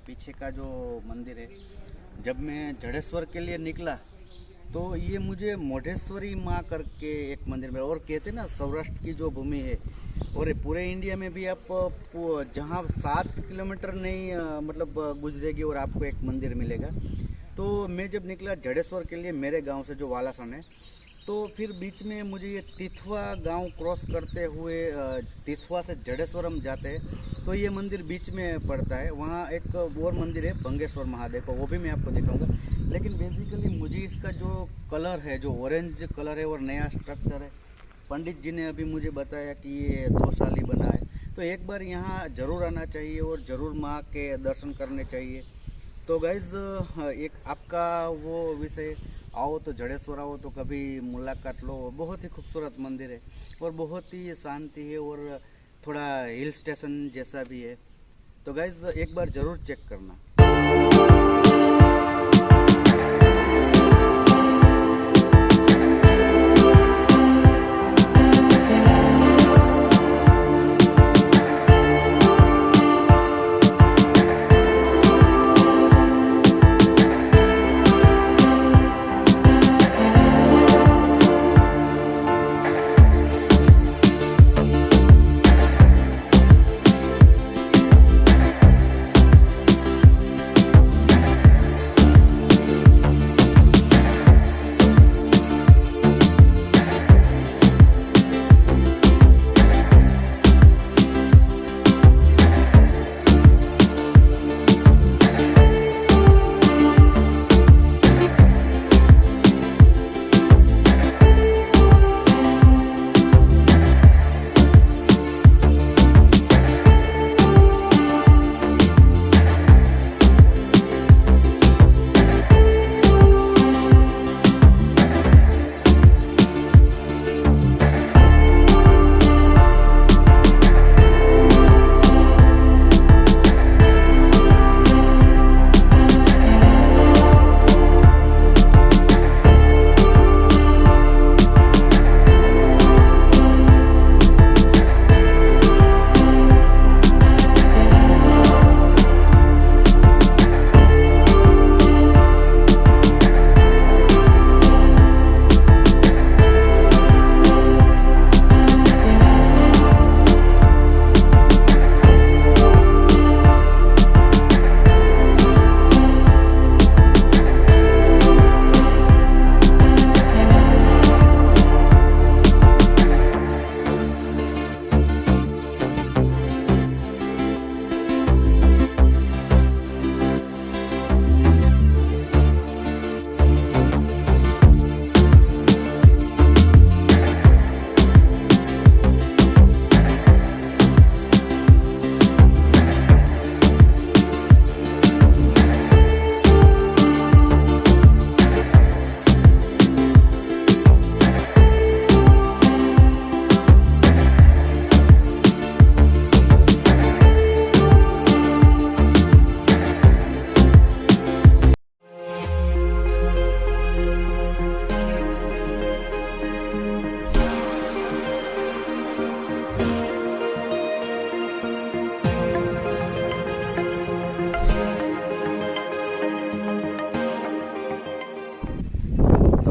पीछे का जो मंदिर है, जब मैं जडेश्वर के लिए निकला तो ये मुझे मोढेश्वरी माँ करके एक मंदिर में, और कहते ना सौराष्ट्र की जो भूमि है, और पूरे इंडिया में भी आप जहाँ 7 किलोमीटर नहीं मतलब गुजरेगी और आपको एक मंदिर मिलेगा। तो मैं जब निकला जडेश्वर के लिए मेरे गांव से जो वालासन है, तो फिर बीच में मुझे ये तिथवा गांव क्रॉस करते हुए तिथवा से जडेश्वर हम जाते हैं तो ये मंदिर बीच में पड़ता है। वहाँ एक और मंदिर है भंगेश्वर महादेव का, वो भी मैं आपको दिखाऊंगा। लेकिन बेसिकली मुझे इसका जो कलर है, जो ऑरेंज कलर है और नया स्ट्रक्चर है, पंडित जी ने अभी मुझे बताया कि ये 2 साल ही बना है, तो एक बार यहाँ ज़रूर आना चाहिए और ज़रूर माँ के दर्शन करने चाहिए। तो गाइज़ एक आपका वो विषय, आओ तो जडेश्वर आओ तो कभी मुलाकात लो। बहुत ही खूबसूरत मंदिर है और बहुत ही शांति है और थोड़ा हिल स्टेशन जैसा भी है। तो गाइज एक बार ज़रूर चेक करना।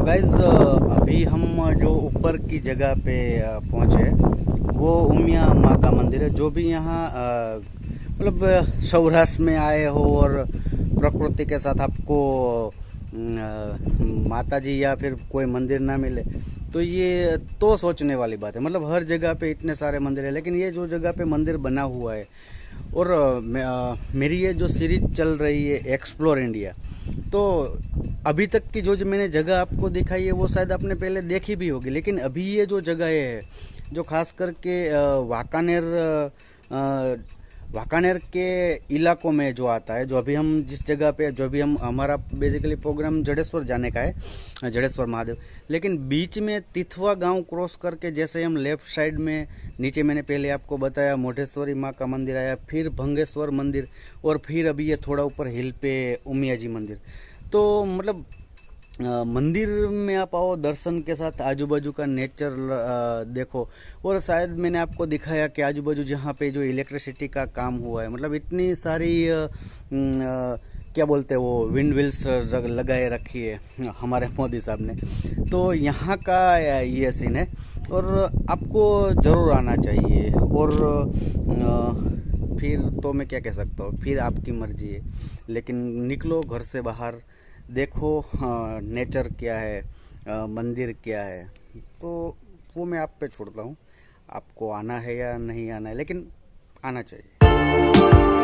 गाइज अभी हम जो ऊपर की जगह पे पहुँचे, वो उमिया माँ का मंदिर है। जो भी यहाँ मतलब सौराष्ट्र में आए हो और प्रकृति के साथ आपको माता जी या फिर कोई मंदिर ना मिले तो ये तो सोचने वाली बात है। मतलब हर जगह पे इतने सारे मंदिर है, लेकिन ये जो जगह पे मंदिर बना हुआ है, और मेरी ये जो सीरीज चल रही है एक्सप्लोर इंडिया, तो अभी तक की जो मैंने जगह आपको दिखाई है वो शायद आपने पहले देखी भी होगी, लेकिन अभी ये जो जगह है जो खास करके वाकानेर के इलाकों में जो आता है, जो अभी हम जिस जगह पे, जो अभी हम हमारा बेसिकली प्रोग्राम जडेश्वर जाने का है, जडेश्वर महादेव, लेकिन बीच में तिथवा गांव क्रॉस करके जैसे हम लेफ्ट साइड में नीचे मैंने पहले आपको बताया मोढेश्वरी माँ का मंदिर आया, फिर भंगेश्वर मंदिर, और फिर अभी ये थोड़ा ऊपर हिल पे उमिया जी मंदिर। तो मतलब मंदिर में आप आओ, दर्शन के साथ आजू बाजू का नेचर देखो। और शायद मैंने आपको दिखाया कि आजू बाजू जहाँ पे जो इलेक्ट्रिसिटी का काम हुआ है, मतलब इतनी सारी क्या बोलते हैं वो विंड व्हील्स लगाए रखी है हमारे मोदी साहब ने। तो यहाँ का ये सीन है और आपको ज़रूर आना चाहिए। और फिर तो मैं क्या कह सकता हूँ, फिर आपकी मर्जी है, लेकिन निकलो घर से बाहर, देखो नेचर क्या है, मंदिर क्या है। तो वो मैं आप पे छोड़ता हूँ, आपको आना है या नहीं आना है, लेकिन आना चाहिए।